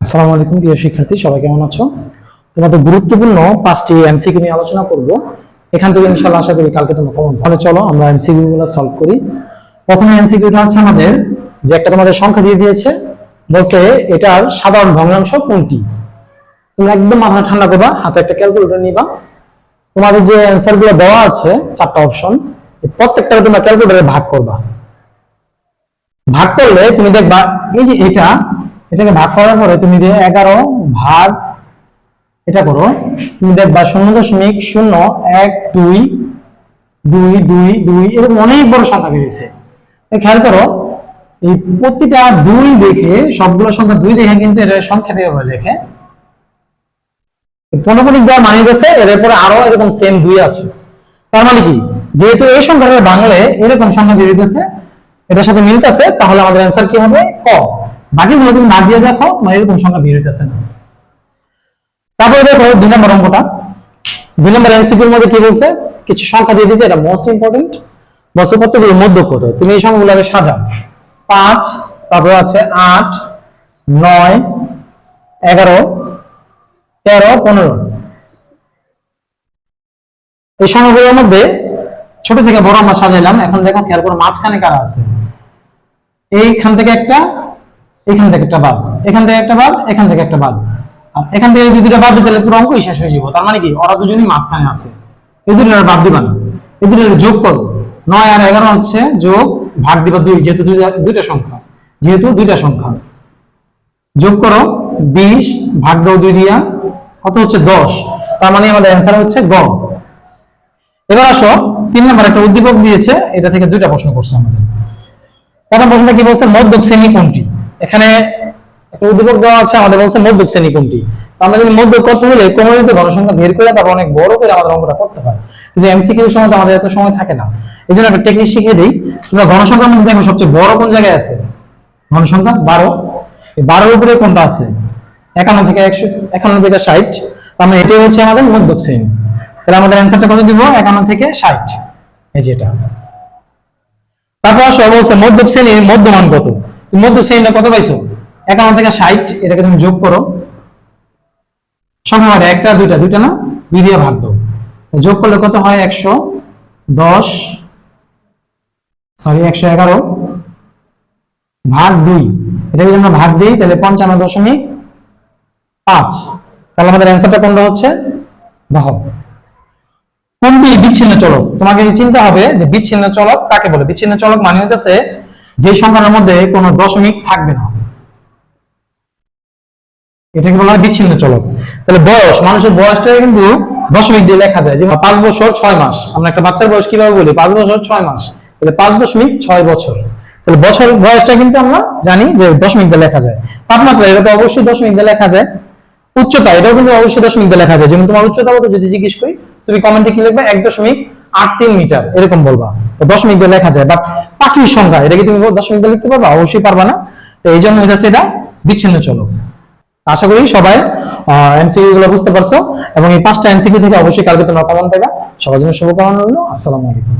আসসালামু আলাইকুম প্রিয় শিক্ষার্থী, সবাই কেমন আছো? তোমাদের গুরুত্বপূর্ণ 5টি এমসিকিউ নিয়ে আলোচনা করব। এখান থেকে ইনশাআল্লাহ আশা করি কালকে তোমরা কমন পাবে। চলো আমরা এমসিকিউ গুলো সলভ করি। প্রথমে এমসিকিউটা আছে আমাদের, যে একটা তোমাদের সংখ্যা দিয়ে দিয়েছে, বলছে এটার সাধারণ ভগ্নাংশ কোনটি। তোমরা একদম মাথা ঠান্ডা করবা, হাতে একটা ক্যালকুলেটর নিবা। তোমাদের যে অ্যানসার গুলো দেওয়া আছে 4টা অপশন, প্রত্যেকটা তোমরা ক্যালকুলেটরে ভাগ করবা। ভাগ করলে তুমি দেখবা এই যে এটাকে ভাগ করার পরে তুমি দিয়ে 11 ভাগ এটা করো, তুমি দেখবা 0.012222 এরকম অনেক বড় সংখ্যা বেরিয়েছে। খেয়াল করো, এই প্রতিটা 2 দেখে, সবগুলো সংখ্যা 2 দেখে কিন্তু এটা সংখ্যা দিয়ে লেখে। পৌনঃপুনিক দেওয়ার মানে গেছে এর পরে আরো এরকম সেম 2 আছে। তার মানে কি, যেহেতু এই সংখ্যাটা বাংলায় এরকম সংখ্যা বেরিয়ে গেছে, এটার সাথে মিলতেছে, তাহলে আমাদের অ্যান্সার কি হবে? ক। বাকিগুলো তুমি বাদ দিয়ে দেখো, তোমার এরকম সংখ্যা বের হইতেছে না। তারপরে দেখো 2 নম্বর অঙ্কটা। 2 নম্বর এমসিকিউর মধ্যে কি বলছে, কিছু সংখ্যা দিয়ে দিয়েছে, এটা মোস্ট ইম্পর্টেন্ট। বছর প্রত্যেকগুলো মধ্য কত, তুমি এই সংখ্যাগুলোকে সাজাও। 5, তারপর আছে 8, 9, 11, 13, 15। এই সংখ্যাগুলোর মধ্যে ছোট থেকে বড় আমরা সাজাইলাম। এখন দেখো খেয়াল করো মাঝখানে কারা আছে। এইখান থেকে একটা, এখান থেকে একটা বাদ, এখান থেকে একটা বাদ, এখান থেকে একটা বাদ, আর এখান থেকে যদি দুটো বাদ দিতে তাহলে পুরো অঙ্কই শেষ হয়ে যাবে। তার মানে কি, ওরা দুজনেই মাঝখানে আছে, এই দুটো বাদ দিবা না, এই দুটো যোগ করো। 9 আর 11 হচ্ছে যোগ, ভাগ দিবা 2, যেহেতু দুইটা সংখ্যা, যোগ করো 20, ভাগ দাও 2 দিয়া, কত হচ্ছে 10। তার মানে আমাদের অ্যান্সার হচ্ছে গ। এবার আসো 3 নম্বর একটা উদ্দীপক দিয়েছে, এটা থেকে 2টা প্রশ্ন করছে আমাদের। প্রথম প্রশ্নটা কি বলছে, মধ্যক শ্রেণী কোনটি। এখানে একটা উদ্দীপক দেওয়া আছে, আমাদের বলছে মধ্যক শ্রেণী কোনটি। আমরা যদি মধ্যক করতে হলে ক্রমযুক্ত ঘনসংখ্যা বের করে তারপর অনেক বড় করে আমাদের অঙ্কটা করতে হয়, কিন্তু এমসিকিউ সময় তো আমাদের এত সময় থাকে না। এই জন্য একটা টেকনিক শিখিয়ে দিই। তোমরা ঘনসংখ্যার মধ্যে দেখো সবচেয়ে বড় কোন জায়গায় আছে, ঘনসংখ্যা 12। এই 12 এর উপরে কোনটা আছে, 51 থেকে 100, 51 থেকে 60। তার মানে এটাই হচ্ছে আমাদের মধ্যক শ্রেণী। তাহলে আমাদের অ্যান্সারটা কত দিব, 51 থেকে 60, এই যেটা। তারপর আসো বলছে মধ্যক শ্রেণীর মধ্যমান কত। তুমি মধ্যক শ্রেণীটা কত পাইছো, 51 থেকে 60, এটাকে তুমি যোগ করো। সংখ্যা হয় একটা, দুইটা না, 2 দিয়ে ভাগ দাও, যোগ করলে কত হয় 111 ভাগ 2। এটাকে যদি আমরা ভাগ দিই তাহলে 55.5। তাহলে আমাদের অ্যান্সারটা কোনটা হচ্ছে, দেখো কোনটি বিচ্ছিন্ন চলক। তোমাকে চিন্তা হবে যে বিচ্ছিন্ন চলক কাকে বলে। বিচ্ছিন্ন চলক মানে হচ্ছে যে সংখ্যার মধ্যে কোনো দশমিক থাকবে না, এটাকে বলা হয় বিচ্ছিন্ন চলক। তাহলে বয়স, মানুষের বয়সটা কিন্তু দশমিক দিয়ে লেখা যায়। যেমন 5 বছর 6 মাস, আমরা একটা বাচ্চার বয়স কিভাবে বলি, 5 বছর 6 মাস, তাহলে 5.6 বছর। তাহলে বছর বয়সটা কিন্তু আমরা জানি যে দশমিক দিয়ে লেখা যায়। তাপমাত্রা, এটা তো অবশ্যই দশমিক দিয়ে লেখা যায়। উচ্চতা, এটাও কিন্তু অবশ্যই দশমিক দিয়ে লেখা যায়। যেমন তোমার উচ্চতা কত যদি জিজ্ঞেস করি, তুমি কমেন্টে কি লিখবে, 1.83 মিটার এরকম বলবা, তো দশমিক দিয়ে লেখা যায়। বাট পাখির সংখ্যা, এটা কি তুমি দশমিক দিয়ে লিখতে পারবা? অবশ্যই পারবা না। তো এই জন্য এটা বিচ্ছিন্ন চলক। আশা করি সবাই এমসিকিউ গুলো বুঝতে পারছো, এবং এই 5টা এমসিকিউ থেকে অবশ্যই কালকে তোমরা কমন পাইবা। সবার জন্য শুভকামনা রইল। আসসালামু আলাইকুম।